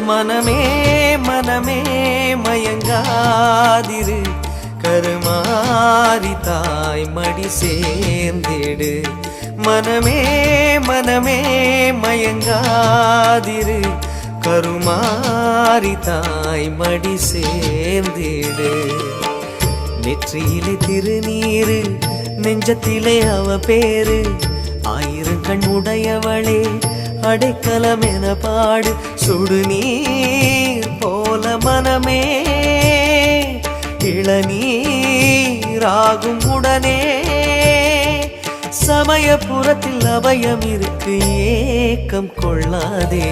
மனமே மனமே மயங்காதிரு, கருமாரி தாய் மடி சேர்ந்திடு. மனமே மனமே மயங்காதிரு, கருமாரி தாய் மடி சேர்ந்திடு. நெற்றியிலே திருநீரு, நெஞ்சத்திலே அவ பேரு, ஆயிரம் கண் உடையவளே அடைக்கலம் என பாடு. சுடுநீர் போல மனமே இளநீராகும் உடனே. சமயபுரத்தில் அபயம் இருக்கு, ஏக்கம் கொள்ளாதே.